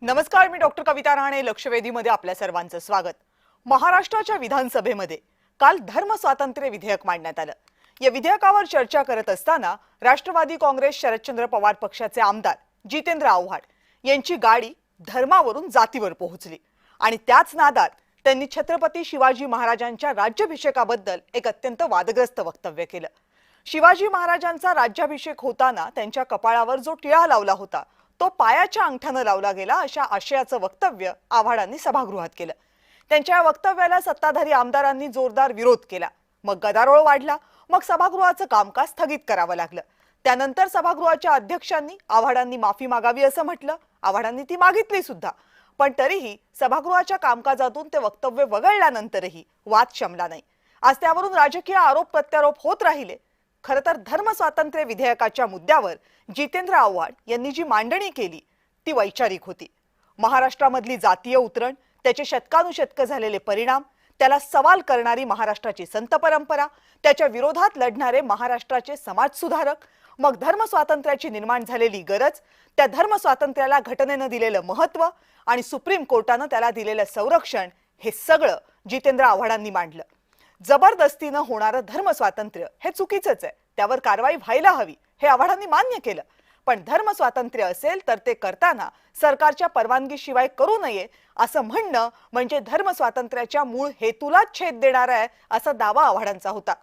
नमस्कार, मी डॉक्टर कविता राणे. लक्षवेधीमध्ये आपल्या सर्वांचं स्वागत. महाराष्ट्राच्या विधानसभेमध्ये काल धर्म स्वातंत्र्य विधेयक मांडण्यात आलं. या विधेयकावर चर्चा करत असताना राष्ट्रवादी काँग्रेस शरदचंद्र पवार पक्षाचे आमदार जितेंद्र आव्हाड यांची गाडी धर्मावरून जातीवर पोहोचली आणि त्याच नादात त्यांनी छत्रपती शिवाजी महाराजांच्या राज्याभिषेकाबद्दल एक अत्यंत वादग्रस्त वक्तव्य केलं. शिवाजी महाराजांचा राज्याभिषेक होताना त्यांच्या कपाळावर जो टिळा लावला होता तो पायाच्या अंगठ्यानं लावला गेला, अशा आशयाचं वक्तव्य आव्हाडांनी सभागृहात केलं. त्यांच्या या वक्तव्याला सत्ताधारी आमदारांनी जोरदार विरोध केला. मग गदारोळ वाढला. मग सभागृहाचं कामकाज स्थगित करावं लागलं. त्यानंतर सभागृहाच्या अध्यक्षांनी आव्हाडांनी माफी मागावी असं म्हटलं. आव्हाडांनी ती मागितली सुद्धा, पण तरीही सभागृहाच्या कामकाजातून ते वक्तव्य वगळल्यानंतरही वाद शमला नाही. आज त्यावरून राजकीय आरोप प्रत्यारोप होत राहिले. खरं तर धर्म स्वातंत्र्य विधेयकाच्या मुद्द्यावर जितेंद्र आव्हाड यांनी जी मांडणी केली ती वैचारिक होती. महाराष्ट्रामधली जातीय उतरण, त्याचे शतकानुशतक झालेले परिणाम, त्याला सवाल करणारी महाराष्ट्राची संत परंपरा, त्याच्या विरोधात लढणारे महाराष्ट्राचे समाजसुधारक, मग धर्म स्वातंत्र्याची निर्माण झालेली गरज, त्या धर्म स्वातंत्र्याला घटनेनं दिलेलं महत्त्व आणि सुप्रीम कोर्टानं त्याला दिलेलं संरक्षण, हे सगळं जितेंद्र आव्हाडांनी मांडलं. जबरदस्तीनं होणारं धर्म स्वातंत्र्य हे चुकीचंच आहे, त्यावर कारवाई व्हायला हवी हे आव्हाडांनी मान्य केलं. पण धर्म स्वातंत्र्य असेल तर ते करताना सरकारच्या परवानगीशिवाय करू नये असं म्हणणं म्हणजे धर्म स्वातंत्र्याच्या मूळ हेतूलाच छेद देणार आहे असा दावा आव्हाडांचा होता.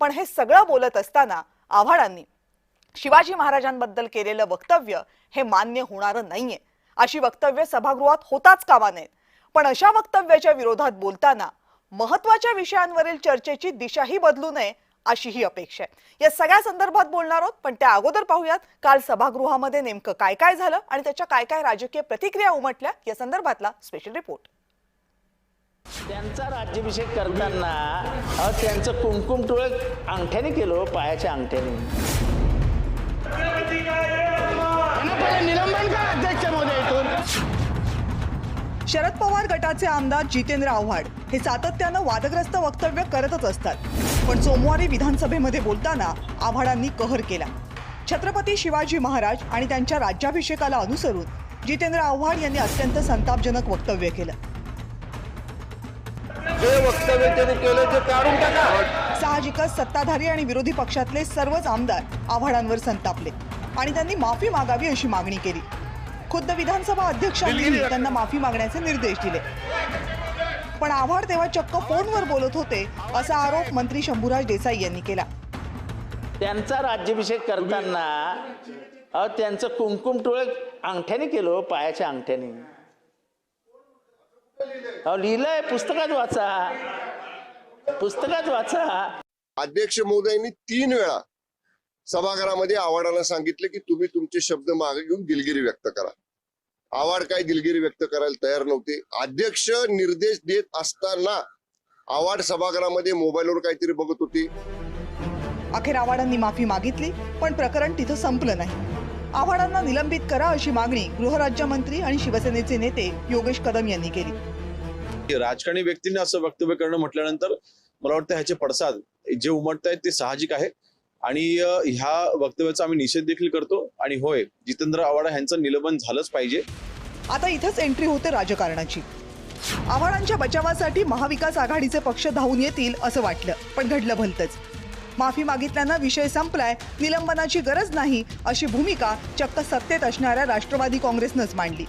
पण हे सगळं बोलत असताना आव्हाडांनी शिवाजी महाराजांबद्दल केलेलं वक्तव्य हे मान्य होणारं नाहीये अशी वक्तव्य सभागृहात होताच कामा नयेत. पण अशा वक्तव्याच्या विरोधात बोलताना महत्त्वाच्या विषयांवरील चर्चेची दिशाही बदलू नये अशी ही अपेक्षा आहे. या सगळ्या संदर्भात बोलणार आहोत, पण त्या अगोदर पाहूयात काल सभागृहामध्ये नेमकं काय काय झालं आणि त्याच्या काय काय राजकीय प्रतिक्रिया उमटल्या या संदर्भातला स्पेशल रिपोर्ट. त्यांचा राज्याभिषेक करताना त्यांचं कुंकुम टोळ अंगठ्याने केलं, पायाच्या अंगठ्याने. निलंबन का अध्यक्ष महोदय? शरद पवार गटाचे आमदार जितेंद्र आव्हाड हे सातत्यानं वादग्रस्त वक्तव्य करतच असतात. पण सोमवारी विधानसभेमध्ये बोलताना आव्हाडांनी कहर केला. छत्रपती शिवाजी महाराज आणि त्यांच्या राज्याभिषेकाला अनुसरून जितेंद्र आव्हाड यांनी अत्यंत संतापजनक वक्तव्य केलं. जे वक्तव्य त्यांनी केलं ते काढून टाका. साहजिकच सत्ताधारी आणि विरोधी पक्षातले सर्वच आमदार आव्हाडांवर संतापले आणि त्यांनी माफी मागावी अशी मागणी केली. खुद्द विधानसभा अध्यक्षांनी त्यांना माफी मागण्याचे निर्देश दिले. पण आव्हाड तेव्हा चक्क फोनवर बोलत होते असा आरोप मंत्री शंभूराज देसाई यांनी केला. त्यांचा राज्याभिषेक करताना त्यांचं कुंकुम टोळ अंगठ्याने केलं, पायाच्या अंगठ्याने. लिहिलंय, पुस्तकात वाचा, पुस्तकात वाचा. अध्यक्ष महोदयांनी 3 वेळा सभागृहामध्ये आव्हाडांना सांगितले की तुम्ही तुमचे शब्द मागे घेऊन दिलगिरी व्यक्त करा. आव्हाड काय दिलगिरी व्यक्त करायला तयार नव्हते. अध्यक्ष निर्देश देत असताना आव्हाड सभागृहामध्ये मोबाईलवर काहीतरी बघत होती. अखेर आव्हाडांनी माफी मागितली, पण प्रकरण तिथं संपलं नाही. आव्हाडांना निलंबित करा अशी मागणी गृहराज्यमंत्री आणि शिवसेनेचे नेते योगेश कदम यांनी केली. राजकारणी व्यक्तीने असं वक्तव्य करणं म्हटल्यानंतर मला वाटतं ह्याचे पडसाद जे उमटत आहेत ते साहजिक आहे आणि ह्या वक्तव्याचा आम्ही निषेध देखील करतो. आणि होय, जितेंद्र आव्हाड यांचं निलंबन झालंच पाहिजे. आता इथंच एंट्री होते राजकारणाची. आव्हाडांच्या बचावासाठी महाविकास आघाडीचे पक्ष धावून येतील असं वाटलं, पण घडलं भलतंच. माफी मागितल्यानं विषय संपलाय, निलंबनाची गरज नाही अशी भूमिका चक्क सत्तेत असणाऱ्या राष्ट्रवादी काँग्रेसनंच मांडली.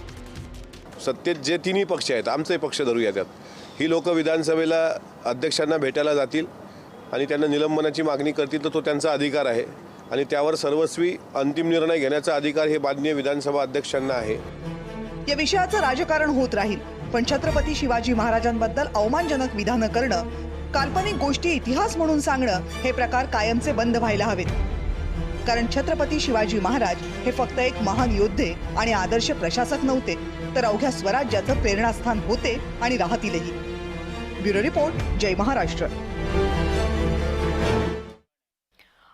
सत्तेत जे तिन्ही पक्ष आहेत, आमचे पक्ष धरूया त्यात, ही लोक विधानसभेला अध्यक्षांना भेटायला जातील आणि त्यांना निलंबनाची मागणी करतील तर तो त्यांचा अधिकार आहे आणि त्यावर सर्वस्वी अंतिम निर्णय घेण्याचा अधिकार हे माननीय विधानसभा अध्यक्षांना आहे. या विषयाचं राजकारण होत राहील, पण छत्रपती शिवाजी महाराजांबद्दल अवमानजनक विधानं करणं, काल्पनिक गोष्टी इतिहास म्हणून सांगणं हे प्रकार कायमचे बंद व्हायला हवेत. कारण छत्रपती शिवाजी महाराज हे फक्त एक महान योद्धे आणि आदर्श प्रशासक नव्हते, तर अवघ्या स्वराज्याचं प्रेरणास्थान होते आणि राहतीलही. ब्युरो रिपोर्ट, जय महाराष्ट्र.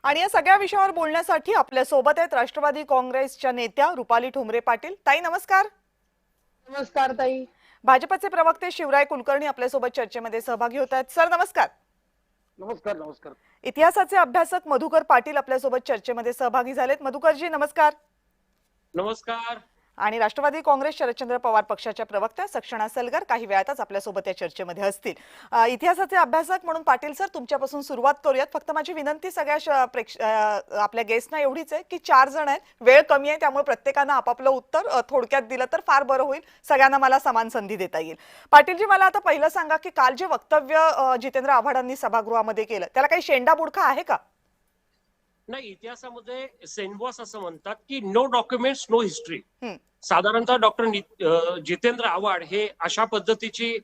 आणि या सगळ्या विषयावर बोलण्यासाठी आपल्या सोबत आहेत राष्ट्रवादी काँग्रेसच्या नेत्या रुपाली ठोंबरे पाटील. ताई नमस्कार. नमस्कार ताई. भाजपचे प्रवक्ते शिवराय कुलकर्णी आपल्या सोबत चर्चेमध्ये सहभागी होत आहेत. सर नमस्कार. नमस्कार. नमस्कार. इतिहासाचे अभ्यासक मधुकर पाटील आपल्या सोबत चर्चेमध्ये सहभागी झालेत. मधुकरजी नमस्कार. नमस्कार. आणि राष्ट्रवादी काँग्रेस शरदचंद्र पवार पक्षाच्या प्रवक्त्या सक्षणा सलगर काही वेळातच आपल्यासोबत या चर्चेमध्ये असतील. इतिहासाचे अभ्यासक म्हणून पाटील सर तुमच्यापासून सुरुवात करूयात. फक्त माझी विनंती सगळ्या आपल्या गेस्टना एवढीच आहे की 4 जण आहेत, वेळ कमी आहे, त्यामुळे प्रत्येकानं आपापलं उत्तर थोडक्यात दिलं तर फार बरं होईल, सगळ्यांना मला समान संधी देता येईल. पाटीलजी, मला आता पहिलं सांगा की काल जे वक्तव्य जितेंद्र आव्हाडांनी सभागृहामध्ये केलं त्याला काही शेंडा बुडखा आहे का? नाही, इतिहासामध्ये सेनबॉस असं म्हणतात की नो डॉक्युमेंट्स नो हिस्ट्री. हम्म. साधारणतः डॉक्टर जितेंद्र आव्हाड हे अशा पद्धतीची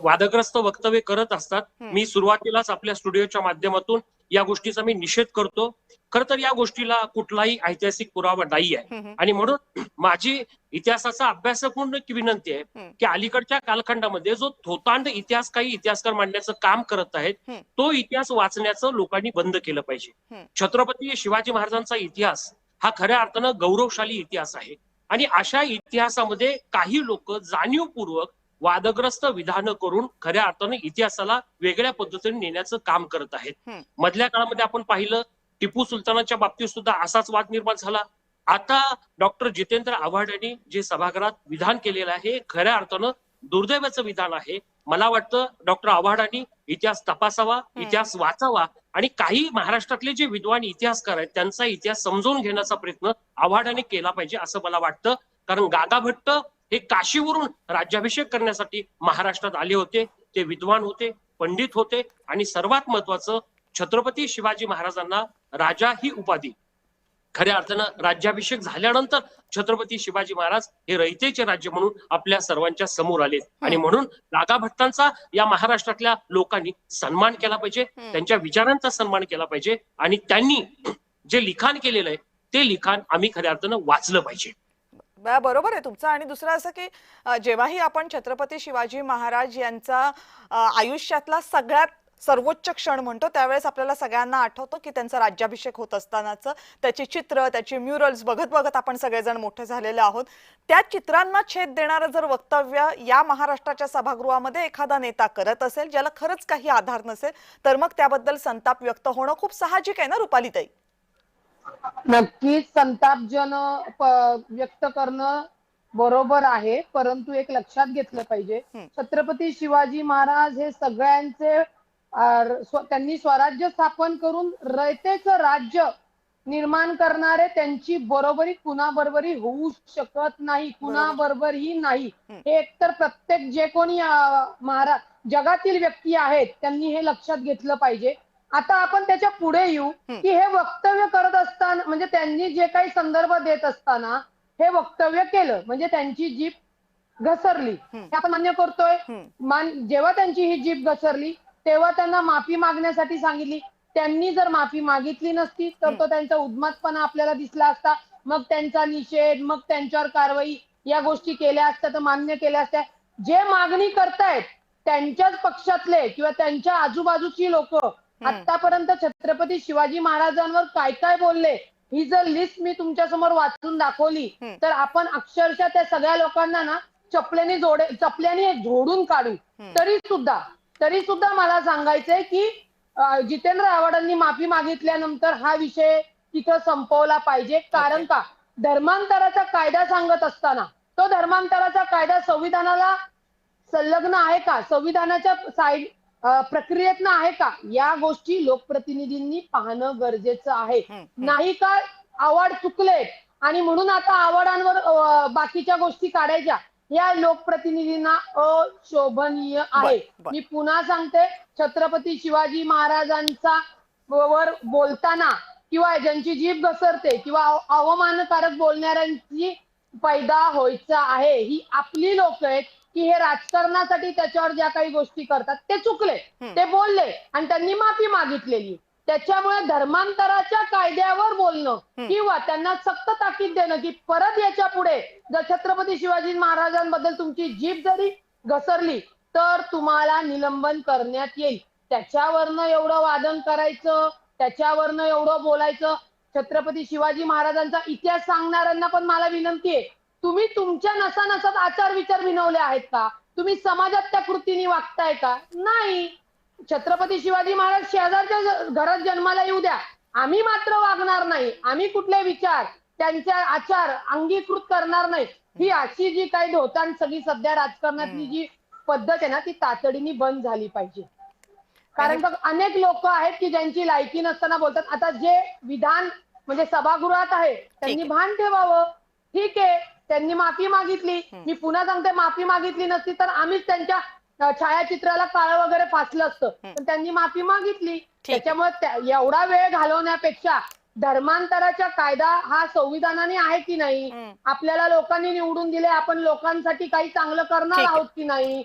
वादग्रस्त वक्तव्य करत असतात. मी सुरुवातीलाच आपल्या स्टुडिओच्या माध्यमातून या गोष्टीचा मी निषेध करतो. खर तर या गोष्टीला कुठलाही ऐतिहासिक पुरावा नाही आहे आणि म्हणून माझी इतिहासाचा अभ्यासक म्हणून एक विनंती आहे की अलीकडच्या कालखंडामध्ये जो थोतांड इतिहास काही इतिहासकार मांडण्याचं काम करत आहेत तो इतिहास वाचण्याचं लोकांनी बंद केलं पाहिजे. छत्रपती शिवाजी महाराजांचा इतिहास हा खऱ्या अर्थानं गौरवशाली इतिहास आहे आणि अशा इतिहासामध्ये काही लोक जाणीवपूर्वक वादग्रस्त विधानं करून खऱ्या अर्थानं इतिहासाला वेगळ्या पद्धतीने नेण्याचं काम करत आहेत. मधल्या काळामध्ये आपण पाहिलं टिपू सुलतानाच्या बाबतीत सुद्धा असाच वाद निर्माण झाला. आता डॉक्टर जितेंद्र आव्हाड यांनी जे सभागृहात विधान केलेलं आहे हे खऱ्या अर्थानं दुर्दैवाचं विधान आहे. मला वाटतं डॉक्टर आव्हाडांनी इतिहास तपासावा, इतिहास वाचावा आणि काही महाराष्ट्रातले जे विद्वान इतिहासकार आहेत त्यांचा इतिहास समजून घेण्याचा प्रयत्न आव्हाडांनी केला पाहिजे असं मला वाटतं. कारण गागा भट्ट हे काशीवरून राज्याभिषेक करण्यासाठी महाराष्ट्रात आले होते. ते विद्वान होते, पंडित होते आणि सर्वात महत्वाचं छत्रपती शिवाजी महाराजांना राजा ही उपाधी खऱ्या अर्थानं राज्याभिषेक झाल्यानंतर छत्रपती शिवाजी महाराज हे रयतेचे राज्य म्हणून आपल्या सर्वांच्या समोर आले आणि म्हणून गागा भट्टांचा या महाराष्ट्रातल्या लोकांनी सन्मान केला पाहिजे, त्यांच्या विचारांचा सन्मान केला पाहिजे आणि त्यांनी जे लिखाण केलेलं आहे ते लिखाण आम्ही खऱ्या अर्थानं वाचलं पाहिजे. बरोबर आहे तुमचं. आणि दुसरं असं की जेव्हाही आपण छत्रपती शिवाजी महाराज यांचा आयुष्यातला सगळ्यात सर्वोच्च क्षण म्हणतो त्यावेळेस आपल्याला सगळ्यांना आठवतं की त्यांचा राज्याभिषेक होत असतानाचं त्याची चित्र, त्याची म्युरल्स बघत बघत आपण सगळेजण मोठे झालेले आहोत. त्या चित्रांना छेद देणारं जर वक्तव्य या महाराष्ट्राच्या सभागृहामध्ये एखादा नेता करत असेल ज्याला खरंच काही आधार नसेल तर मग त्याबद्दल संताप व्यक्त होणं खूप साहजिक आहे ना रुपालीताई? नक्कीच संतापजन व्यक्त करणं बरोबर आहे, परंतु एक लक्षात घेतलं पाहिजे छत्रपती शिवाजी महाराज हे सगळ्यांचे त्यांनी स्वराज्य स्थापन करून रयतेचं राज्य निर्माण करणारे, त्यांची बरोबरी कुणाबरोबरही होऊ शकत नाही, कुणाबरोबरही नाही. हे एकतर प्रत्येक जे कोणी महाराज जगातील व्यक्ती आहेत त्यांनी हे लक्षात घेतलं पाहिजे. आता आपण त्याच्या पुढे येऊ की हे वक्तव्य करत असताना म्हणजे त्यांनी जे काही संदर्भ देत असताना हे वक्तव्य केलं म्हणजे त्यांची जीभ घसरली हे आपण मान्य करतोय. जेव्हा त्यांची ही जीभ घसरली तेव्हा त्यांना माफी मागण्यासाठी सांगितली. त्यांनी जर माफी मागितली नसती तर तो त्यांचा उद्मातपणा आपल्याला दिसला असता, मग त्यांचा निषेध, मग त्यांच्यावर कारवाई या गोष्टी केल्या असत्या तर मान्य केल्या असत्या. जे मागणी करतायत त्यांच्याच पक्षातले किंवा त्यांच्या आजूबाजूची लोक आतापर्यंत छत्रपती शिवाजी महाराजांवर काय काय बोलले ही जर लिस्ट मी तुमच्या समोर वाचून दाखवली तर आपण अक्षरशः त्या सगळ्या लोकांना ना चपल्याने झोडून काढू. तरी सुद्धा मला सांगायचंय की जितेंद्र आव्हाडांनी माफी मागितल्यानंतर हा विषय तिथं संपवला पाहिजे. कारण का धर्मांतराचा कायदा सांगत असताना तो धर्मांतराचा कायदा संविधानाला संलग्न आहे का, संविधानाच्या प्रक्रियेत आहे का, या गोष्टी लोकप्रतिनिधींनी पाहणं गरजेचं आहे. नाही का आव्हाड चुकले आणि म्हणून आता आव्हाडांवर बाकीच्या गोष्टी काढायच्या, या लोकप्रतिनिधींना अशोभनीय आहे. मी पुन्हा सांगते, छत्रपती शिवाजी महाराजांचा वर बोलताना किंवा ज्यांची जीभ घसरते किंवा अवमानकारक बोलणाऱ्यांची पैदा व्हायचं आहे ही आपली लोक आहेत की हे राजकारणासाठी त्याच्यावर ज्या काही गोष्टी करतात ते चुकले, ते बोलले आणि त्यांनी माफी मागितलेली. त्याच्यामुळे धर्मांतराच्या कायद्यावर बोलणं किंवा त्यांना सक्त ताकीद देणं की परत याच्या पुढे जर छत्रपती शिवाजी महाराजांबद्दल तुमची जीभ जरी घसरली तर तुम्हाला निलंबन करण्यात येईल. त्याच्यावरनं एवढं वादन करायचं, त्याच्यावरनं एवढं बोलायचं. छत्रपती शिवाजी महाराजांचा इतिहास सांगणाऱ्यांना पण मला विनंती आहे, तुम्ही तुमच्या नसानसात आचार विचार विनवले आहेत का? तुम्ही समाजात त्या कृतीने वागताय का? नाही. छत्रपती शिवाजी महाराज शेजारच्या घरात जन्माला येऊ द्या, आम्ही मात्र वागणार नाही. आम्ही कुठले विचार त्यांचे आचार अंगीकृत करणार नाही, ही अशी जी काही धोताण सगळी सध्या राजकारणातली जी पद्धत आहे ना ती तातडीने बंद झाली पाहिजे. कारण का अनेक लोक आहेत की ज्यांची लायकी नसताना बोलतात. आता जे विधान म्हणजे सभागृहात आहे त्यांनी भान ठेवावं. ठीक आहे, त्यांनी माफी मागितली. मी पुन्हा सांगते, माफी मागितली नसती तर आम्हीच त्यांच्या छायाचित्राला काळं वगैरे फासलं असतं. पण त्यांनी माफी मागितली. त्याच्यामुळे एवढा वेळ घालवण्यापेक्षा धर्मांतराचा कायदा हा संविधानाने आहे की नाही, आपल्याला लोकांनी निवडून दिले, आपण लोकांसाठी काही चांगलं करणार आहोत की नाही,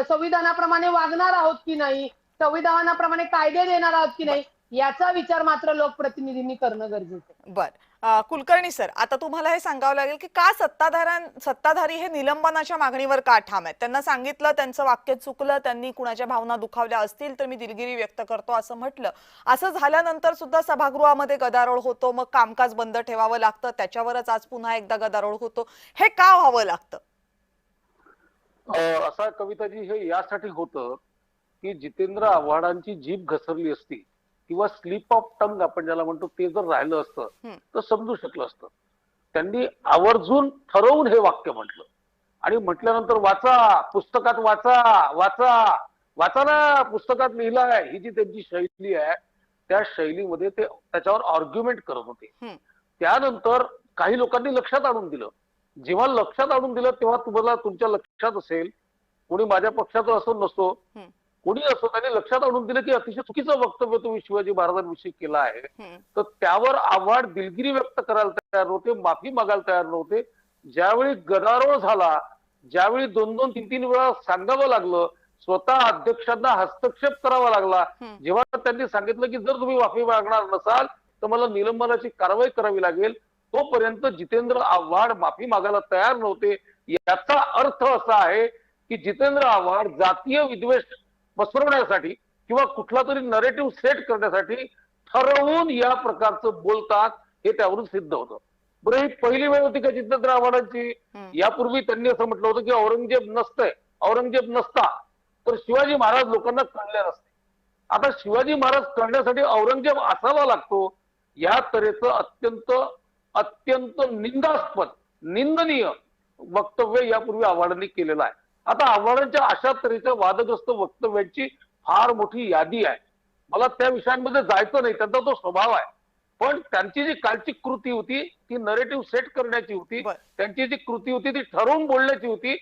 संविधानाप्रमाणे वागणार आहोत की नाही, संविधानाप्रमाणे कायदे देणार आहोत की नाही, याचा विचार मात्र लोकप्रतिनिधींनी करणं गरजेचं आहे. बर, कुलकर्णी सर, आता तुम्हाला हे सांगावं लागेल की का सत्ताधारी हे निलंबनाच्या मागणीवर का ठाम आहेत? त्यांना सांगितलं, त्यांचं वाक्य चुकलं, त्यांनी कुणाच्या भावना दुखावल्या असतील तर मी दिलगिरी व्यक्त करतो असं म्हटलं. असं झाल्यानंतर सुद्धा सभागृहामध्ये गदारोळ होतो, मग कामकाज बंद ठेवावं लागतं, त्याच्यावरच आज पुन्हा एकदा गदारोळ होतो. हे का व्हावं लागतं? असा कविताजी हे यासाठी होतं की जितेंद्र आव्हाडांची जीभ घसरली असती किंवा स्लिप ऑफ टंग आपण ज्याला म्हणतो ते जर राहिलं असतं तर समजू शकलं असतं. त्यांनी आवर्जून ठरवून हे वाक्य म्हटलं आणि म्हटल्यानंतर वाचा, पुस्तकात वाचा, वाचा, वाचा ना, पुस्तकात लिहिलं आहे. ही जी त्यांची शैली आहे त्या शैलीमध्ये ते त्याच्यावर आर्ग्युमेंट करत होते. त्यानंतर काही लोकांनी लक्षात आणून दिलं. जेव्हा लक्षात आणून दिलं तेव्हा तुम्हाला तुमच्या लक्षात असेल, कोणी माझ्या पक्षाचं असो नसो, कोणी असो, त्यांनी लक्षात आणून दिलं की अतिशय चुकीचं वक्तव्य तुम्ही शिवाजी महाराजांविषयी केलं आहे. तर त्यावर आव्हाड दिलगिरी व्यक्त करायला तयार नव्हते, माफी मागायला तयार नव्हते. ज्यावेळी गदारोळ झाला, ज्यावेळी 2-2, 3-3 वेळा सांगावं लागलं, स्वतः अध्यक्षांना हस्तक्षेप करावा लागला, जेव्हा त्यांनी सांगितलं की जर तुम्ही माफी मागणार नसाल तर मला निलंबनाची कारवाई करावी लागेल, तोपर्यंत जितेंद्र आव्हाड माफी मागायला तयार नव्हते. याचा अर्थ असा आहे की जितेंद्र आव्हाड जातीय विद्वेष पसरवण्यासाठी किंवा कुठला तरी नरेटिव्ह सेट करण्यासाठी ठरवून या प्रकारचं बोलतात हे त्यावरून सिद्ध होतं. बरं, ही पहिली वेळ होती का जितेंद्र आव्हाडांची? यापूर्वी त्यांनी असं म्हटलं होतं की औरंगजेब नसतंय, औरंगजेब नसता तर शिवाजी महाराज लोकांना कळले नसते. आता शिवाजी महाराज कळण्यासाठी औरंगजेब असावा लागतो. या तऱ्हेचं अत्यंत निंदास्पद, निंदनीय वक्तव्य यापूर्वी आव्हाडांनी केलेलं आहे. आता आव्हाडांच्या अशा तऱ्हेच्या वादग्रस्त वक्तव्यांची फार मोठी यादी आहे. मला त्या विषयांमध्ये जायचं नाही, त्यांचा तो स्वभाव आहे. पण त्यांची जी कालची कृती होती ती नरेटिव्ह सेट करण्याची होती. त्यांची जी कृती होती ती ठरवून बोलण्याची होती,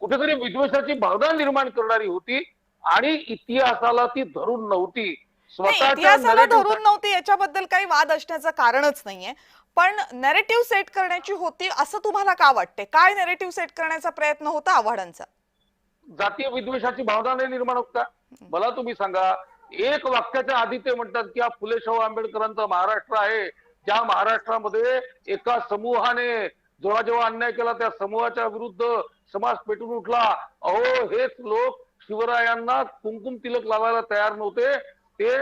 कुठेतरी विद्वेषाची भावना निर्माण करणारी होती आणि इतिहासाला ती धरून नव्हती. इतिहासाला धरून नव्हती याच्याबद्दल काही वाद असण्याचं कारणच नाहीये, पण नॅरेटिव्ह सेट करण्याची होती असं तुम्हाला का वाटते? काय नॅरेटिव्ह सेट करण्याचा प्रयत्न होता आव्हाडांचा? जातीय विद्वेषाची भावना नाही निर्माण होत का? मला तुम्ही सांगा. एक वाक्याच्या आधी ते म्हणतात की हा फुले शाहू आंबेडकरांचा महाराष्ट्र आहे, ज्या महाराष्ट्रामध्ये एका समूहाने जेव्हा जेव्हा अन्याय केला त्या समूहाच्या विरुद्ध समाज पेटून उठला. अहो, हेच लोक शिवरायांना कुंकुम तिलक लावायला तयार नव्हते. ते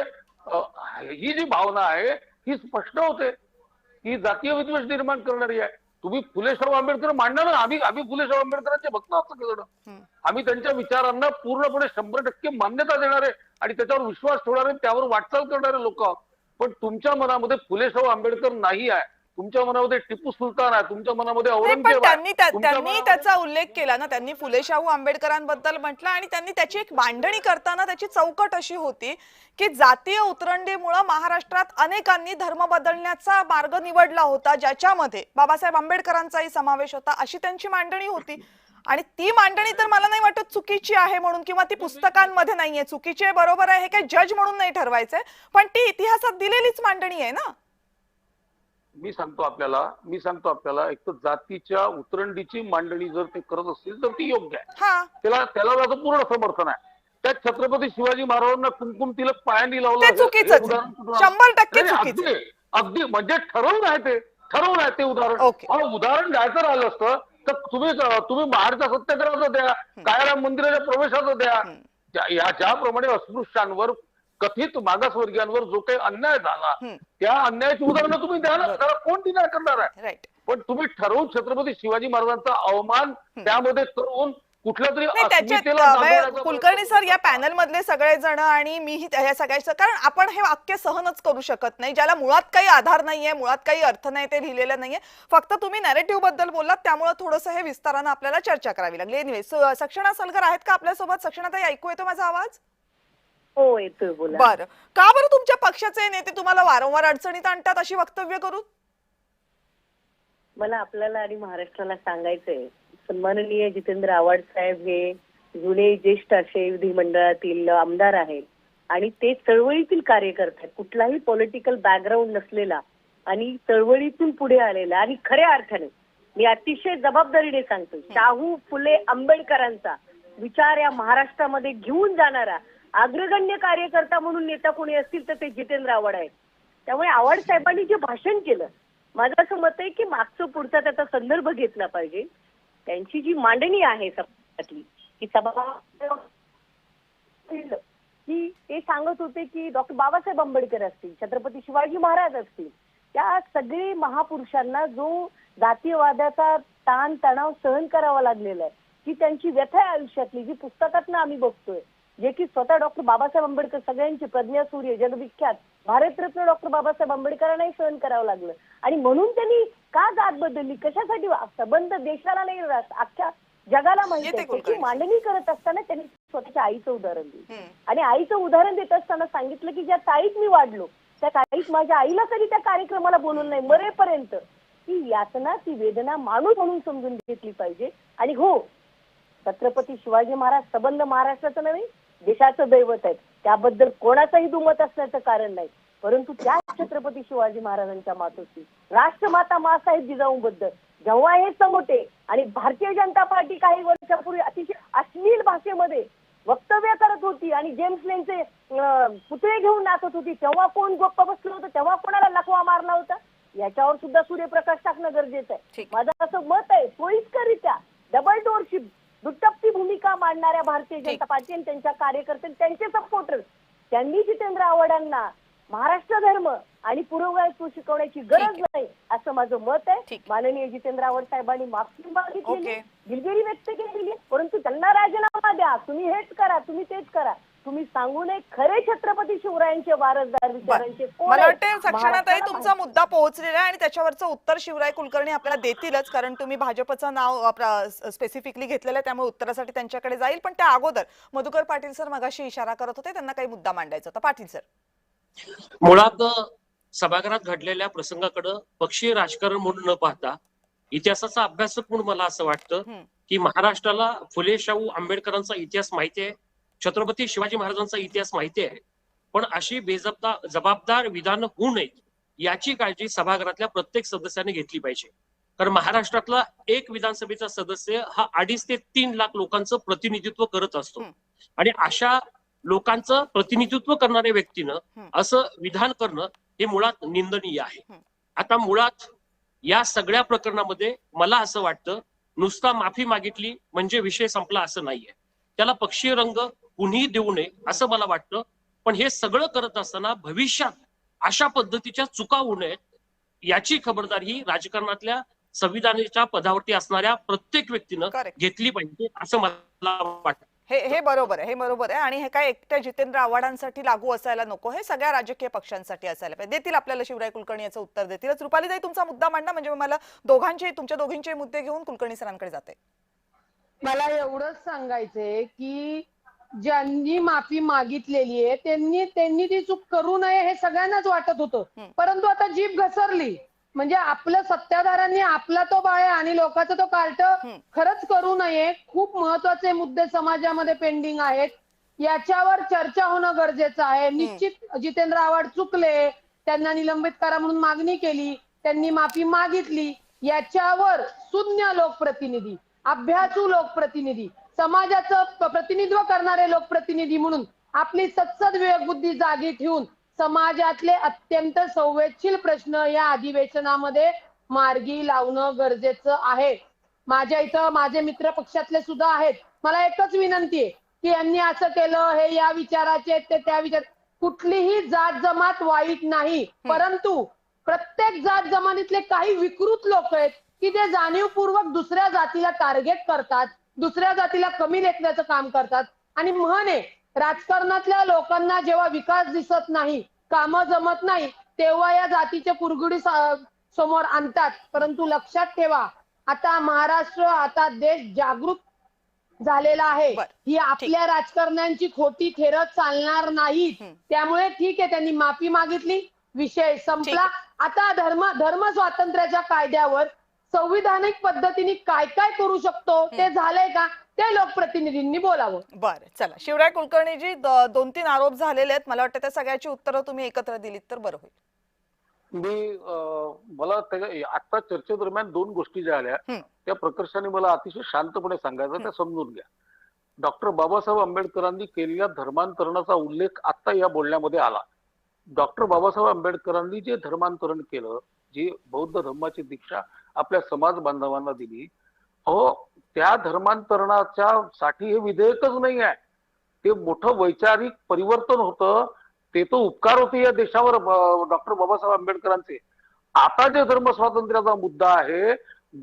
ही जी भावना आहे ही स्पष्ट होते ही जातीय विद्वेष निर्माण करणारी आहे. तुम्ही फुले शाहू आंबेडकर मांडणार ना, आम्ही फुले शाहू आंबेडकरांचे भक्त असं केलं. आम्ही त्यांच्या विचारांना पूर्णपणे 100% मान्यता देणारे आणि त्याच्यावर विश्वास ठेवणारे, त्यावर वाटचाल करणारे लोक. पण तुमच्या मनामध्ये फुले शाहू आंबेडकर नाही आहे, तुमच्या मनामध्ये टिपू सुलतान आहे, तुमच्या मनामध्ये औरंगजेब आहे. त्यांनी त्याचा उल्लेख केला ना, त्यांनी फुले शाहू आंबेडकरांबद्दल म्हटलं आणि त्यांनी त्याची एक मांडणी करताना त्याची चौकट अशी होती की जातीय उतरंडीमुळे महाराष्ट्रात अनेकांनी धर्म बदलण्याचा मार्ग निवडला होता, ज्याच्यामध्ये बाबासाहेब आंबेडकरांचाही समावेश होता, अशी त्यांची मांडणी होती. आणि ती मांडणी तर मला नाही वाटत चुकीची आहे म्हणून, किंवा ती पुस्तकांमध्ये नाहीये. चुकीची आहे बरोबर आहे हे काही जज म्हणून नाही ठरवायचंय, पण ती इतिहासात दिलेलीच मांडणी आहे ना. मी सांगतो आपल्याला एक तर जातीच्या उतरंडीची मांडणी जर ते करत असतील तर ती योग्य आहे, त्याला माझं पूर्ण समर्थन आहे. त्या छत्रपती शिवाजी महाराजांना कुंकुम तिलक पायांनी लावलं, चुकीचं, 100% चुकीचं. अगदी म्हणजे ठरवून आहे ते उदाहरण. उदाहरण द्यायचं राहिलं असतं तर तुम्ही महाडच्या सत्याग्रहाचं द्या, काळाराम मंदिराच्या प्रवेशाचं द्या. ज्याप्रमाणे अस्पृश्यांवर, कथित मागासवर्गीयांवर जो काही अन्याय झाला त्या अन्यायाची उदाहरणं तुम्ही द्या ना, त्याला कोण डिनाय करणार आहे? पण तुम्ही ठरवून छत्रपती शिवाजी महाराजांचा अवमान त्यामध्ये करून कुठल्या तरी नाही अस्मितेला त्याच्यात दाबवण्याचा कुलकर्णी प्रयत्न सर या पॅनल मधले सगळेजण आणि मीही ह्या सगळ्याचं, कारण आपण हे वाक्य सहनच करू शकत नाही ज्याला मुळात काही आधार नाहीये, मुळात काही अर्थ नाही, ते लिहिलेलं नाहीये. फक्त तुम्ही नॅरेटिव्ह बद्दल बोललात त्यामुळे थोडंसं हे विस्तारानं आपल्याला चर्चा करावी लागली. एनिवे, सक्षणा सलगर आहेत का आपल्यासोबत? सक्षणाताई, ऐकू येतो माझा आवाज? हो येतोय, बोला. बरं, का बरं तुमच्या पक्षाचे नेते तुम्हाला वारंवार अडचणीत आणतात अशी वक्तव्य करून? मला आपल्याला आणि महाराष्ट्राला सांगायचंय, सन्माननीय जितेंद्र आव्हाड साहेब हे जुने ज्येष्ठ असे विधिमंडळातील आमदार आहेत आणि ते चळवळीतील कार्यकर्ते आहेत. कुठलाही पॉलिटिकल बॅकग्राऊंड नसलेला आणि चळवळीतून पुढे आलेला आणि खऱ्या अर्थाने मी अतिशय जबाबदारीने सांगतो, शाहू फुले आंबेडकरांचा विचार या महाराष्ट्रामध्ये घेऊन जाणारा अग्रगण्य कार्यकर्ता म्हणून नेता कोणी असतील तर ते जितेंद्र आव्हाड आहेत. त्यामुळे आव्हाड साहेबांनी जे भाषण केलं, माझं असं मत आहे की मागचं पुढचा त्याचा संदर्भ घेतला पाहिजे. त्यांची जी मांडणी आहे सभागृहातली, की की ते सांगत होते की डॉक्टर बाबासाहेब आंबेडकर असतील, छत्रपती शिवाजी महाराज असतील, त्या सगळे महापुरुषांना जो जातीयवादाचा ताण तणाव सहन करावा लागलेला आहे, की त्यांची व्यथा आहे आयुष्यातली, जी पुस्तकातनं आम्ही बघतोय, जे की स्वतः डॉक्टर बाबासाहेब आंबेडकर सगळ्यांचे प्रज्ञासूर्य जगविख्यात भारतरत्न डॉक्टर बाबासाहेब आंबेडकरांनाही सहन करावं लागलं. आणि म्हणून त्यांनी का जात बदलली, कशासाठी, संबंध देशाला नाही, अख्ख्या जगाला माहिती आहे. त्याची मांडणी करत असताना त्यांनी स्वतःच्या आईचं उदाहरण दिलं आणि आईचं उदाहरण देत असताना सांगितलं की ज्या ताईत मी वाढलो त्या ताईत माझ्या आईला कधी त्या कार्यक्रमाला बोलवलं नाही, मरेपर्यंत ती यातना, ती वेदना माणूस म्हणून समजून घेतली पाहिजे. आणि हो, छत्रपती शिवाजी महाराज संबंध महाराष्ट्राचं नव्हे, देशाचं दैवत आहे, त्याबद्दल कोणाचंही दुमत असण्याचं कारण नाही. परंतु त्या छत्रपती शिवाजी महाराजांच्या मातोश्री राष्ट्रमाता माँसाहेब जिजाऊंबद्दल जेव्हा हे समोटे आणि भारतीय जनता पार्टी काही वर्षापूर्वी अतिशय अश्लील भाषेमध्ये वक्तव्य करत होती आणि जेम्स लेनचे पुतळे घेऊन नाचत होती, तेव्हा कोण गप्प बसलं होतं, तेव्हा कोणाला लकवा मारला होता, याच्यावर सुद्धा सूर्यप्रकाश टाकणं गरजेचं आहे. माझं असं मत आहे, सोयीस्करित्या डबल डोअरशिप दुटप्पी भूमिका मांडणाऱ्या भारतीय जनता पार्टी आणि त्यांच्या कार्यकर्ते, त्यांचे सपोर्टर्स, त्यांनी जितेंद्र आव्हाडांना महाराष्ट्र धर्म आणि पुरोगामी शिकवण्याची गरज नाही असं माझं मत आहे. माननीय जितेंद्र आव्हाड साहेबांनी माफी मागितली, दिलगिरी व्यक्त केलेली, परंतु त्यांना राजीनामा द्या, तुम्ही हेच करा, तुम्ही तेच करा, तुम्ही सांगू नये खरे छत्रपती शिवरायांचे वारसदार विचारांचे. मला वाटतं सक्षणाताई तुमचा मुद्दा पोहोचलेला आहे आणि त्याच्यावरचं उत्तर शिवराय कुलकर्णी आपल्याला देतीलच, कारण तुम्ही भाजपचं नाव स्पेसिफिकली घेतलेलं आहे, त्यामुळे उत्तरासाठी त्यांच्याकडे जाईल. पण त्या अगोदर मधुकर पाटील सर मगाशी इशारा करत होते, त्यांना काही मुद्दा मांडायचा होता. पाटील सर, मुळात सभागृहात घडलेल्या प्रसंगाकडे पक्षीय राजकारण म्हणून न पाहता इतिहासाचा अभ्यासक म्हणून मला असं वाटतं की महाराष्ट्राला फुले शाहू आंबेडकरांचा इतिहास माहिती आहे, छत्रपती शिवाजी महाराजांचा इतिहास माहिती आहे, पण अशी जबाबदार विधान होऊ नयेत याची काळजी सभागृहातल्या प्रत्येक सदस्याने घेतली पाहिजे. कारण महाराष्ट्रातला एक विधानसभेचा सदस्य हा 2.5 ते 3 लाख लोकांचं प्रतिनिधित्व करत असतो आणि अशा लोकांचं प्रतिनिधित्व करणाऱ्या व्यक्तीनं असं विधान करणं हे मुळात निंदनीय आहे. आता मुळात या सगळ्या प्रकरणामध्ये मला असं वाटतं नुसता माफी मागितली म्हणजे विषय संपला असं नाहीये, त्याला पक्षीय रंग कुणीही देऊ नये असं मला वाटतं. पण हे सगळं करत असताना भविष्यात अशा पद्धतीच्या चुका होऊ नयेत याची खबरदारी ही राजकारणातल्या संविधानाच्या पदावरती असणाऱ्या प्रत्येक व्यक्तीनं घेतली पाहिजे असं मला वाटतं. हे बरोबर आहे, हे बरोबर आहे. आणि हे काय एकट्या जितेंद्र आव्हाडांसाठी लागू असायला नको, हे सगळ्या राजकीय पक्षांसाठी असायला पाहिजे. देतील आपल्याला शिवराय कुलकर्णी याचं उत्तर देतीलच. रुपालीताई, तुमचा मुद्दा मांडा, म्हणजे मला तुमच्या दोघींचे मुद्दे घेऊन कुलकर्णी सरांकडे जाते. मला एवढंच सांगायचंय की ज्यांनी माफी मागितलेली आहे त्यांनी ती चूक करू नये हे सगळ्यांनाच वाटत होतं, परंतु आता जीभ घसरली म्हणजे आपल्या सत्ताधाऱ्यांनी आपला तो बाळे आणि लोकांचं तो कार्ट खरंच करू नये. खूप महत्वाचे मुद्दे समाजामध्ये पेंडिंग आहेत, याच्यावर चर्चा होणं गरजेचं आहे. निश्चित जितेंद्र आव्हाड चुकले, त्यांना निलंबित करा म्हणून मागणी केली, त्यांनी माफी मागितली, याच्यावर सुज्ञ लोकप्रतिनिधी, अभ्यासू लोकप्रतिनिधी, समाजाचं प्रतिनिधित्व करणारे लोकप्रतिनिधी म्हणून आपली सत्सद विवेकबुद्धी जागी ठेवून समाजातले अत्यंत संवेदनशील प्रश्न या अधिवेशनामध्ये मार्गी लावणं गरजेचं आहे. माझ्या इथं माझे मित्र पक्षातले सुद्धा आहेत. मला एकच विनंती आहे की यांनी असं केलं, हे या विचाराचे, ते त्या विचार, कुठलीही जात जमात वाईट नाही, परंतु प्रत्येक जात जमातीतले काही विकृत लोक आहेत की ते जाणीवपूर्वक दुसऱ्या जातीला टार्गेट करतात. दुसऱ्या जातीला कमी लेखण्याचं काम करतात. आणि म्हणे राजकारणातल्या लोकांना जेव्हा विकास दिसत नाही, कामं जमत नाही, तेव्हा या जातीच्या कुरघुडी समोर आणतात. परंतु लक्षात ठेवा, आता महाराष्ट्र, आता देश जागरूक झालेला आहे. बरं, ही आपल्या राजकारण्यांची खोटी थेरं चालणार नाहीत. त्यामुळे ठीक आहे, त्यांनी माफी मागितली, विषय संपला. आता धर्म स्वातंत्र्याच्या कायद्यावर संविधानिक पद्धतीने काय काय करू शकतो ते झालंय का, ते लोकप्रतिनिधींनी बोलावं. बरं, चला शिवराय कुलकर्णीजी, 2-3 आरोप झालेले आहेत. मला वाटतं त्या सगळ्याची उत्तरं तुम्ही एकत्र दिलीत तर बरं होईल. मला आता चर्चेदरम्यान 2 गोष्टी ज्या आल्या त्या प्रकर्षाने मला अतिशय शांतपणे सांगायचं, त्या समजून घ्या. डॉक्टर बाबासाहेब आंबेडकरांनी केलेल्या धर्मांतरणाचा उल्लेख आता या बोलण्यामध्ये आला. डॉक्टर बाबासाहेब आंबेडकरांनी जे धर्मांतरण केलं, जी बौद्ध धर्माची दीक्षा आपल्या समाज बांधवांना दिली, त्या धर्मांतरणाच्या साठी हे विधेयकच नाही आहे, ते मोठं वैचारिक परिवर्तन होतं, ते तो उपकार होते या देशावर डॉक्टर बाबासाहेब आंबेडकरांचे. आता जे धर्म स्वातंत्र्याचा मुद्दा आहे,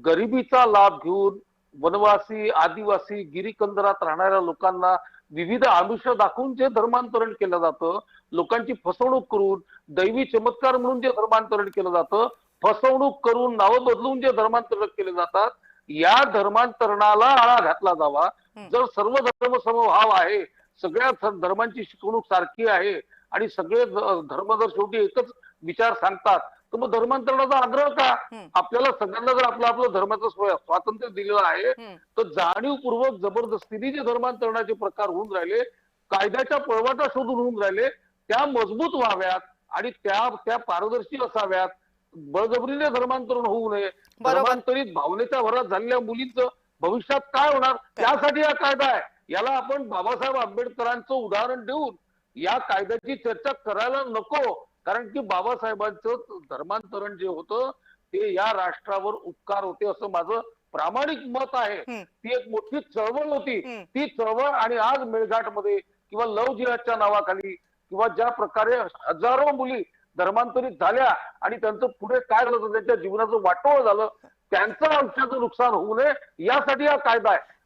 गरिबीचा लाभ घेऊन वनवासी, आदिवासी, गिरीकंदरात राहणाऱ्या लोकांना विविध आमिष दाखवून जे धर्मांतरण केलं जातं, लोकांची फसवणूक करून, दैवी चमत्कार म्हणून जे धर्मांतरण केलं जातं, फसवणूक करून नावं बदलून जे धर्मांतरण केले जातात, या धर्मांतरणाला आळा घातला जावा. जर सर्व धर्म समभाव आहे, सगळ्या धर्मांची शिकवणूक सारखी आहे आणि सगळे धर्म जर शेवटी एकच विचार सांगतात, तर मग धर्मांतरणाचा आग्रह का? आपल्याला सगळ्यांना जर आपलं आपलं धर्माचं स्वातंत्र्य दिलेलं आहे, तर जाणीवपूर्वक जबरदस्तीने जे धर्मांतरणाचे प्रकार होऊन राहिले, कायद्याच्या पळवाटा शोधून होऊन राहिले, त्या मजबूत व्हाव्यात आणि त्या पारदर्शी असाव्यात. बळजबरीने धर्मांतरण होऊ नये. धर्मांतरित भावनेच्या भरात झालेल्या मुलींचं भविष्यात काय होणार, त्यासाठी हा कायदा आहे. याला आपण बाबासाहेब आंबेडकरांचं उदाहरण देऊन या कायद्याची चर्चा करायला नको. कारण की बाबासाहेबांचं धर्मांतरण जे होतं ते या राष्ट्रावर उपकार होते असं माझं प्रामाणिक मत आहे. ती एक मोठी चळवळ होती. ती चळवळ आणि आज मेळघाटमध्ये किंवा लव जिहादच्या नावाखाली किंवा ज्या प्रकारे हजारो मुली धर्मांतरित झाल्या आणि त्यांचं पुढे काय झालं, त्यांच्या जीवनाचं वाटोळ झालं, त्यांचं आयुष्याचं नुकसान होऊ नये यासाठी हा कायदा आहे.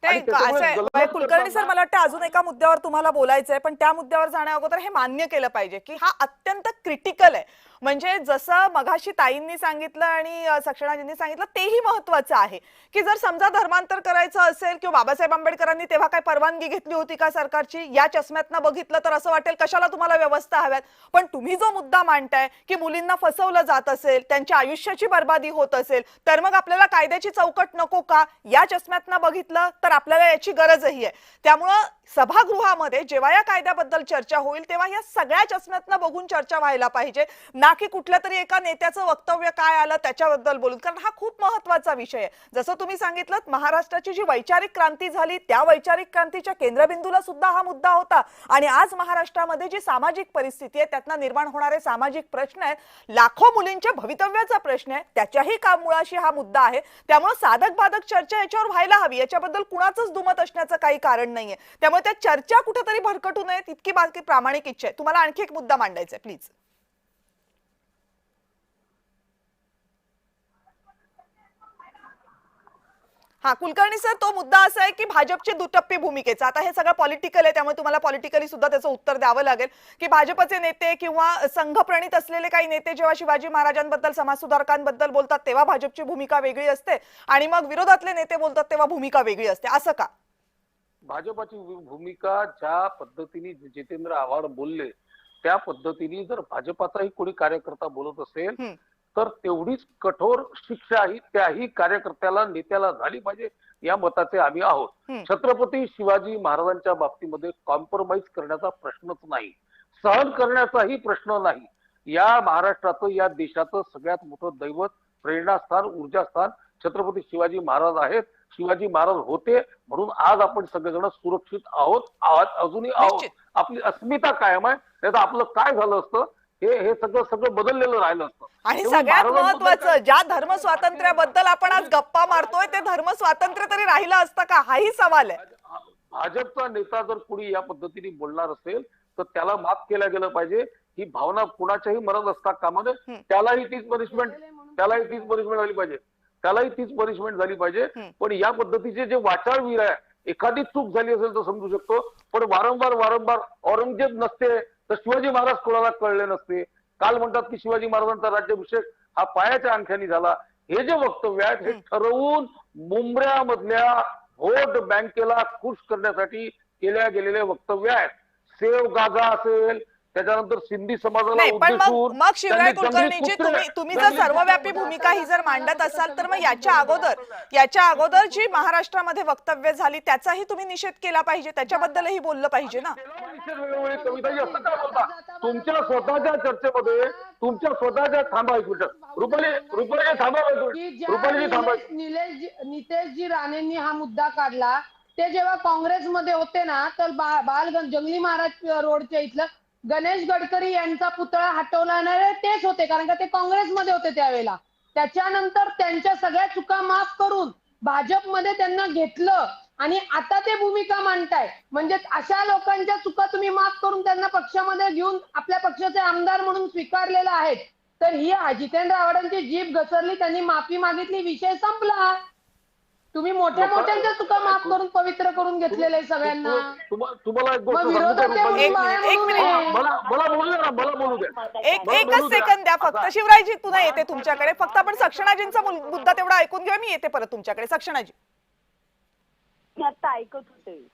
कुलकर्णी सर, मला वाटतं अजून एका मुद्द्यावर तुम्हाला बोलायचंय, पण त्या मुद्द्यावर जाण्या अगोदर हे मान्य केलं पाहिजे की हा अत्यंत क्रिटिकल आहे. म्हणजे जसं मगाशी ताईंनी सांगितलं आणि सक्षणाजींनी सांगितलं तेही महत्वाचं आहे की जर समजा धर्मांतर करायचं असेल किंवा बाबासाहेब आंबेडकरांनी तेव्हा काय परवानगी घेतली होती का सरकारची, या चष्म्यातनं बघितलं तर असं वाटेल कशाला तुम्हाला व्यवस्था हव्यात. पण तुम्ही जो मुद्दा मांडताय की मुलींना फसवलं जात असेल, त्यांच्या आयुष्याची बर्बादी होत असेल, तर मग आपल्याला कायद्याची चौकट नको का, या चष्म्यातनं बघितलं तर आपल्याला याची गरजही आहे. त्यामुळं सभागृहामध्ये जेव्हा या कायद्याबद्दल चर्चा होईल तेव्हा या सगळ्या चष्म्यातनं बघून चर्चा व्हायला पाहिजे, ना की कुठल्या तरी एका नेत्याचं वक्तव्य काय आलं त्याच्याबद्दल बोलून. कारण हा खूप महत्वाचा विषय आहे. जसं तुम्ही सांगितलं, महाराष्ट्राची जी वैचारिक क्रांती झाली त्या वैचारिक क्रांतीच्या केंद्रबिंदूला सुद्धा हा मुद्दा होता. आणि आज महाराष्ट्रामध्ये जी सामाजिक परिस्थिती आहे, त्यातनं निर्माण होणारे सामाजिक प्रश्न आहेत, लाखो मुलींच्या भवितव्याचा प्रश्न आहे, त्याच्याही मुळाशी हा मुद्दा आहे. त्यामुळे साधक बाधक चर्चा याच्यावर व्हायला हवी, याच्याबद्दल कुणाचंच दुमत असण्याचं काही कारण नाहीये. त्यामुळे त्या चर्चा कुठेतरी भरकटू नये इतकी बाकी प्रामाणिक इच्छा आहे. तुम्हाला आणखी एक मुद्दा मांडायचा आहे, प्लीज. हा कुलकर्णी सर, तो मुद्दा असा आहे की भाजपची दुटप्पी भूमिकेचा. आता हे सगळं पॉलिटिकल आहे, त्यामुळे तुम्हाला पॉलिटिकली सुद्धा त्याचं उत्तर द्यावं लागेल की भाजपचे नेते किंवा संघप्रणित असलेले काही नेते जेव्हा शिवाजी महाराजांबद्दल, समाज सुधारकांबद्दल बोलतात तेव्हा भाजपची भूमिका वेगळी असते आणि मग विरोधातले नेते बोलतात तेव्हा भूमिका वेगळी असते, असं का? भाजपाची भूमिका ज्या पद्धतीने जितेंद्र आव्हाड बोलले त्या पद्धतीने जर भाजपाचाही कोणी कार्यकर्ता बोलत असेल तर तेवढीच कठोर शिक्षा ही त्याही कार्यकर्त्याला, नेत्याला झाली पाहिजे, या मताचे आम्ही आहोत. छत्रपती शिवाजी महाराजांच्या बाबतीमध्ये कॉम्प्रोमाइज करण्याचा प्रश्नच नाही, सहन करण्याचाही प्रश्न नाही. या महाराष्ट्राचं, या देशाचं सगळ्यात मोठं दैवत, प्रेरणास्थान, ऊर्जास्थान छत्रपती शिवाजी महाराज आहेत. शिवाजी महाराज होते म्हणून आज आपण सगळेजण सुरक्षित आहोत, अजूनही आहोत. आपली अस्मिता कायम आहे. नाही आपलं काय झालं असतं, हे सगळं बदललेलं राहिलं असतं. आणि सगळ्यात महत्वाचं, ज्या धर्म स्वातंत्र्याबद्दल आपण आज गप्पा मारतोय ते धर्म स्वातंत्र्य तरी राहिलं असतं का, हाही सवाल आहे. भाजपचा नेता जर कुणी या पद्धतीने बोलणार असेल तर त्याला माफ केलं गेलं पाहिजे. ही भावना कुणाच्याही मनात असता कामा नये. त्यालाही तीच पनिशमेंट झाली पाहिजे, त्यालाही तीच पनिशमेंट झाली पाहिजे. पण या पद्धतीचे जे वाचाळवीर आहे एखादी चूक झाली असेल तर समजू शकतो, पण वारंवार औरंगजेब नसते तर शिवाजी महाराज कोणाला कळले नसते. काल म्हणतात की शिवाजी महाराजांचा राज्याभिषेक हा पायाच्या अंगठ्याने झाला. हे जे वक्तव्य आहेत हे ठरवून मुंबऱ्यामधल्या व्होट बँकेला खुश करण्यासाठी केल्या गेलेले वक्तव्य आहेत. सेव गाजा असेल, त्याच्यानंतर सिंधी समाजाला नाही, पण उद्देशून मग शिवराय त्यांनी जंगली कुलकर्णीजी कुत्रे- तुम्ही जर सर्वव्यापी भूमिका ही जर मांडत असाल तर मग याच्या अगोदर जी महाराष्ट्रामध्ये वक्तव्य झाली त्याचाही तुम्ही निषेध केला पाहिजे, त्याच्याबद्दलही बोललं पाहिजे ना. वेळोवेळी कविताजी असं काय बोलता? तुमच्या स्वतःच्या चर्चेमध्ये तुमच्या स्वतःच्या थांबा एक मिनिट, रुपाली थांबा, रुपालीजी थांबा. नितेशजी राणेंनी हा मुद्दा काढला, ते जेव्हा काँग्रेसमध्ये होते ना, तर बालगंज जंगली महाराज रोडच्या इथलं गणेश गडकरी यांचा पुतळा हटवणारे तेच होते, कारण का ते काँग्रेसमध्ये होते त्यावेळेला. त्याच्यानंतर त्यांच्या सगळ्या चुका माफ करून भाजपमध्ये त्यांना घेतलं आणि आता ते भूमिका मांडताय. म्हणजे अशा लोकांच्या चुका तुम्ही माफ करून त्यांना पक्षामध्ये घेऊन आपल्या पक्षाचे आमदार म्हणून स्वीकारलेला आहेत. तर ही जितेंद्र आव्हाडांची जीभ घसरली, त्यांनी माफी मागितली, विषय संपला. तुम्ही मोठ्यांच्या चुका माफ करून पवित्र करून घेतलेले सगळ्यांना. तुम्हाला एक गोष्ट मग विरोधक सांगतो, रुपाली. एक मिनिट. मला बोलू द्या ना, मला बोलू द्या. एकच सेकंद द्या फक्त. शिवरायजी पुन्हा येते तुमच्याकडे. फक्त आपण सक्सेनाजींचा मुद्दा तेवढा ऐकून घेऊया, मी येते परत तुमच्याकडे. सक्सेनाजी, मी आता ऐकत होते.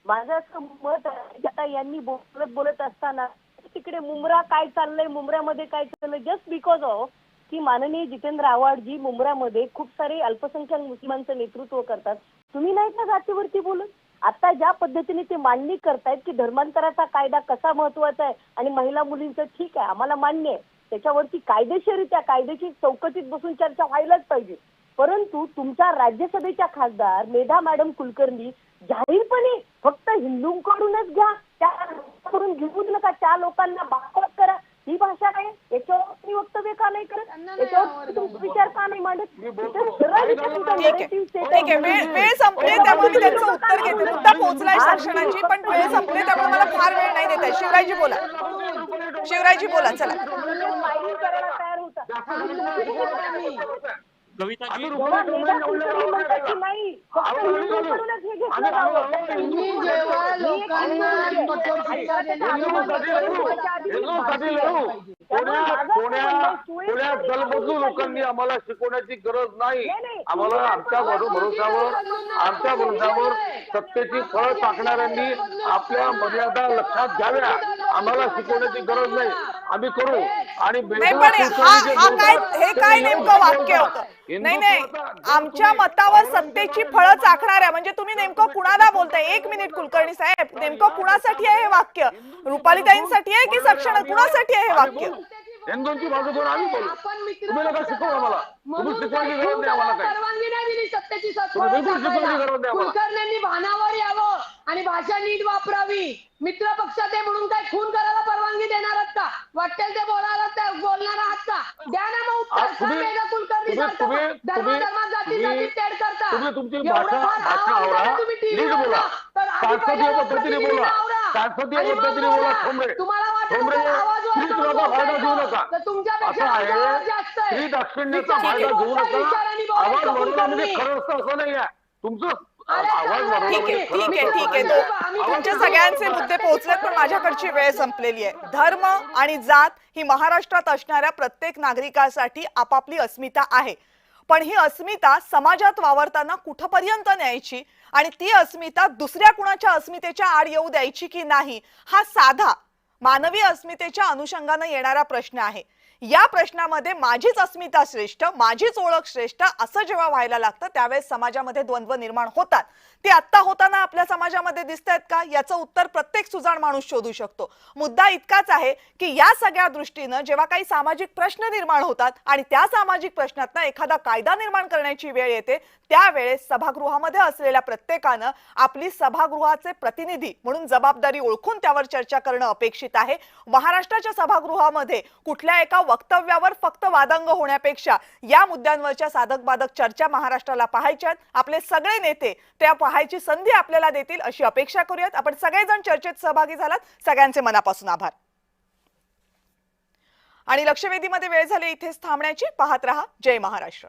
माझं असं मत आहे की आता यांनी बोलत असताना तिकडे मुंब्रा काय चाललंय, मुंब्र्यामध्ये काय चाललंय, जस्ट बिकॉज ऑफ की माननीय जितेंद्र आव्हाडजी मुंब्र्यामध्ये खूप सारे अल्पसंख्याक मुस्लिमांचं नेतृत्व करतात. तुम्ही नाही का जातीवरती बोलत? आता ज्या पद्धतीने ते मांडणी करतायत की धर्मांतराचा कायदा कसा महत्वाचा आहे आणि महिला मुलींचं ठीक आहे, आम्हाला मान्य आहे, त्याच्यावरती कायदेशीर चौकटीत बसून चर्चा व्हायलाच पाहिजे. परंतु तुमच्या राज्यसभेच्या खासदार मेधा मॅडम कुलकर्णी जाहीरपणे फक्त हिंदूंकडूनच घ्या, त्याकडून घेऊच नका, त्या लोकांना बाकावत करा, ही भाषा काय? याच्यावर वक्तव्य का नाही करत? याच्यावर तुमचा विचार का नाही मांडत? ठीक आहे. वेळ संपली त्यामुळे मी त्यांचं उत्तर घेते. मुद्दा पोहोचलाय सक्सेनाजी, पण वेळ संपली त्यामुळे मला फार वेळ नाही देत आहे. शिवरायजी बोला. चला. तयार होता. कविताजी, तुम्ही जेव्हा लोकांना कठोर शिक्षा पुण्यात दलबदलू लोकांनी आम्हाला शिकवण्याची गरज नाही. आम्हाला आमच्या भरोशावर सत्तेची फळं टाकणाऱ्यांनी आपल्या मर्यादा लक्षात घ्याव्या. आम्हाला शिकवण्याची गरज नाही, आम्ही करू. आणि नाही, पण हे काय नेमकं वाक्य होतं? नाही, आमच्या मतावर सत्तेची फळं चाखणाऱ्या म्हणजे तुम्ही नेमकं कुणाला बोलताय? एक मिनिट कुलकर्णी साहेब, नेमकं कुणासाठी आहे हे वाक्य? रुपालीताईंसाठी आहे की सक्सेना? कुणासाठी आहे हे वाक्य? हिंदूंची बाजू घेऊन आम्ही बोलू. तुम्ही नका शिकवू आम्हाला. तुम्ही शिकवायची गरज नाही आम्हाला काही. परवानगी नाही दिली सत्तेची. कुलकर्ण्यांनी भानावर यावं आणि भाषा नीट वापरावी. मित्र पक्षात आहे म्हणून काय खून करायला परवानगी देणार आहात का? वाटेल ते बोलणार आहात का? द्या ना मग उत्तर. मेधा कुलकर्णी धर्मात जाती तेढ करता. तुम्ही तुमची भाषा आवडा, नीट बोला, संसदीय पद्धतीने बोला, स्त्रीत्वाचा फायदा घेऊ नका. असं आहे, स्त्री दाक्षिण्याचा फायदा घेऊ नका. आवाज वाढवला म्हणजे खरं असतं असं नाही आहे तुमचं. आवाज वाढवला ठीक आहे. तुमच्या सगळ्यांचे मुद्दे पोहोचलेत, पण माझ्याकडची वेळ संपलेली आहे. धर्म आणि जात ही महाराष्ट्रात असणाऱ्या प्रत्येक नागरिकासाठी आपापली अस्मिता आहे, पण ही अस्मिता समाजात वावरताना कुठपर्यंत न्यायची आणि ती अस्मिता दुसऱ्या कुणाच्या अस्मितेच्या आड येऊ द्यायची की नाही, हा साधा मानवी अस्मितेच्या अनुषंगाने येणारा प्रश्न आहे. या प्रश्नामध्ये माझीच अस्मिता श्रेष्ठ, माझीच ओळख श्रेष्ठ असं जेव्हा व्हायला लागतं त्यावेळेस समाजामध्ये द्वंद्व निर्माण होतात. ते आता होताना आपल्या समाजामध्ये दिसतायत का? याचं उत्तर प्रत्येक सुजाण माणूस शोधू शकतो. मुद्दा इतकाच आहे की या सगळ्या दृष्टीनं जेव्हा काही सामाजिक प्रश्न निर्माण होतात आणि त्या सामाजिक प्रश्नातनं एखादा कायदा निर्माण करण्याची वेळ येते, त्यावेळेस सभागृहामध्ये असलेल्या प्रत्येकानं आपली सभागृहाचे प्रतिनिधी म्हणून जबाबदारी ओळखून त्यावर चर्चा करणं अपेक्षित आहे. महाराष्ट्राच्या सभागृहामध्ये कुठल्या एका वक्तव्यावर फक्त वादंग होण्यापेक्षा या मुद्द्यांवरच्या साधक बाधक चर्चा महाराष्ट्राला पाहायच्यात. आपले सगळे नेते त्या पाहायची संधी आपल्याला देतील अशी अपेक्षा करूयात. आपण सगळेजण चर्चेत सहभागी झालात, सगळ्यांचे मनापासून आभार. आणि लक्षवेधीमध्ये वेळ झाली इथेच थांबण्याची. पाहत रहा जय महाराष्ट्र.